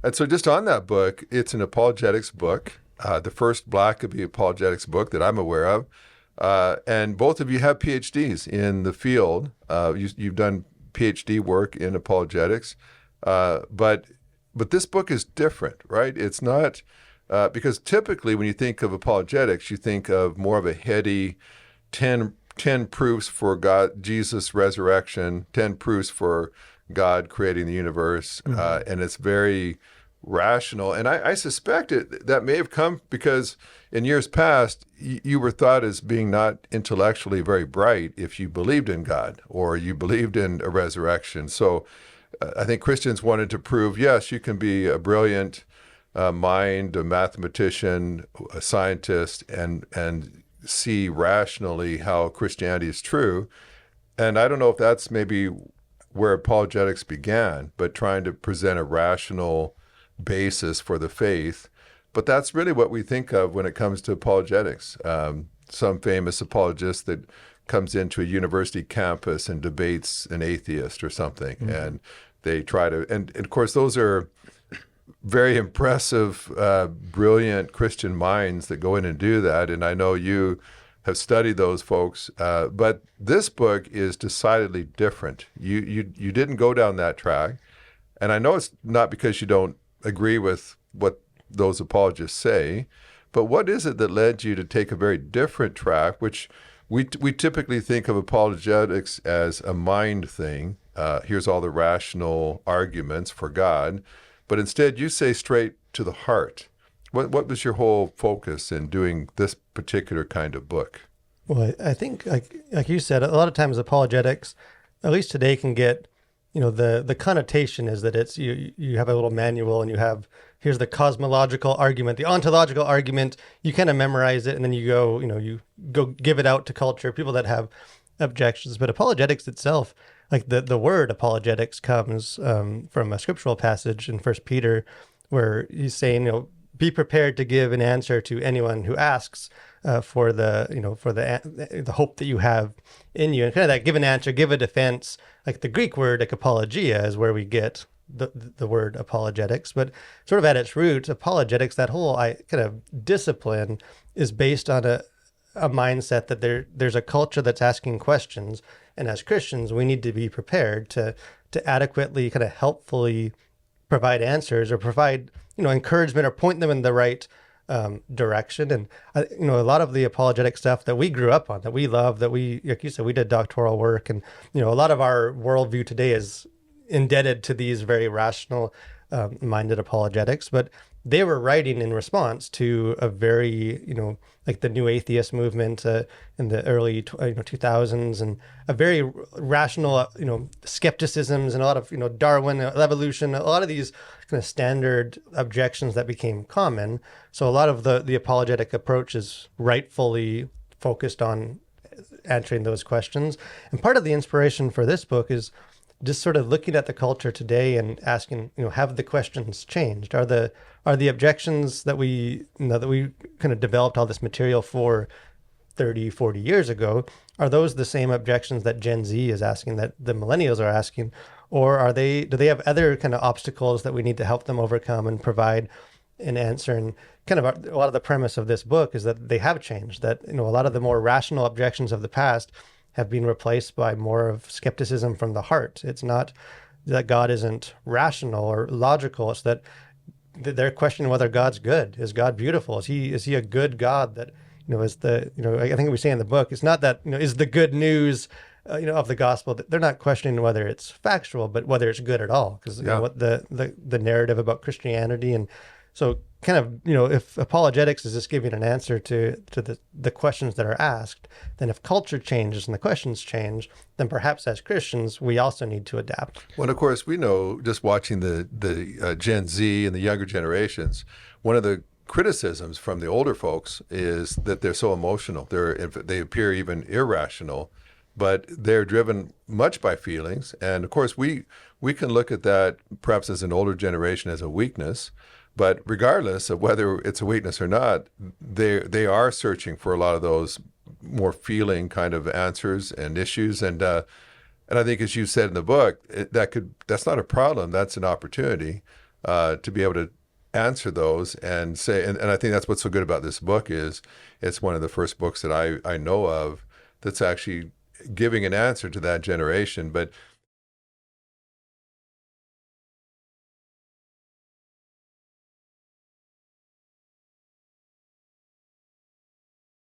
And so just on that book, it's an apologetics book, the first Blackaby apologetics book that I'm aware of. And both of you have PhDs in the field. You've done PhD work in apologetics. But this book is different, right? It's not, because typically when you think of apologetics, you think of more of a heady 10 proofs for God, Jesus' resurrection, 10 proofs for God creating the universe. And it's very rational. And I suspect that may have come because in years past, you were thought as being not intellectually very bright if you believed in God or you believed in a resurrection. So I think Christians wanted to prove, yes, you can be a brilliant mind, a mathematician, a scientist, and see rationally how Christianity is true. And I don't know if that's maybe where apologetics began, but trying to present a rational basis for the faith. But that's really what we think of when it comes to apologetics. Some famous apologist that comes into a university campus and debates an atheist or something, and they try to, and of course those are very impressive, brilliant Christian minds that go in and do that. And I know you have studied those folks, but this book is decidedly different. You didn't go down that track, and I know it's not because you don't agree with what those apologists say, but what is it that led you to take a very different track, which we typically think of apologetics as a mind thing. Here's all the rational arguments for God, but instead you say straight to the heart. What was your whole focus in doing this particular kind of book? Well, I think, like you said, a lot of times apologetics, at least today, can get, the connotation is that it's you have a little manual and you have, here's the cosmological argument, the ontological argument. You kind of memorize it and then you go give it out to culture, people that have objections. But apologetics itself, like the word apologetics comes from a scriptural passage in First Peter, where he's saying, be prepared to give an answer to anyone who asks for the hope that you have in you, and kind of that give an answer, give a defense. Like the Greek word, like apologia, is where we get the word apologetics. But sort of at its root, apologetics, that whole kind of discipline, is based on a mindset that there's a culture that's asking questions, and as Christians, we need to be prepared to adequately, kind of helpfully provide answers or provide encouragement or point them in the right direction. And a lot of the apologetic stuff that we grew up on, that we love, that we, like you said, we did doctoral work, and a lot of our worldview today is indebted to these very rational minded apologetics. But they were writing in response to a very, like the new atheist movement in the early 2000s, and a very rational, skepticisms, and a lot of, Darwin, evolution, a lot of these kind of standard objections that became common. So a lot of the apologetic approach is rightfully focused on answering those questions. And part of the inspiration for this book is just sort of looking at the culture today and asking, have the questions changed? Are the objections that we kind of developed all this material for 30, 40 years ago, are those the same objections that Gen Z is asking, that the millennials are asking? Or do they have other kind of obstacles that we need to help them overcome and provide an answer? And kind of a lot of the premise of this book is that they have changed, that, a lot of the more rational objections of the past have been replaced by more of skepticism from the heart. It's not that God isn't rational or logical. It's that they're questioning whether God's good. Is God beautiful? Is he a good God that, I think we say in the book, it's not that, is the good news, of the gospel, that they're not questioning whether it's factual, but whether it's good at all. Because what the narrative about Christianity. And so kind of, if apologetics is just giving an answer to the questions that are asked, then if culture changes and the questions change, then perhaps as Christians, we also need to adapt. Well, of course, we know, just watching the Gen Z and the younger generations, one of the criticisms from the older folks is that they're so emotional. They appear even irrational, but they're driven much by feelings. And of course, we can look at that perhaps as an older generation as a weakness. But regardless of whether it's a weakness or not, they are searching for a lot of those more feeling kind of answers and issues. And I think, as you said in the book, that's not a problem. That's an opportunity. to be able to answer those and say, and I think that's what's so good about this book is it's one of the first books that I know of that's actually giving an answer to that generation. But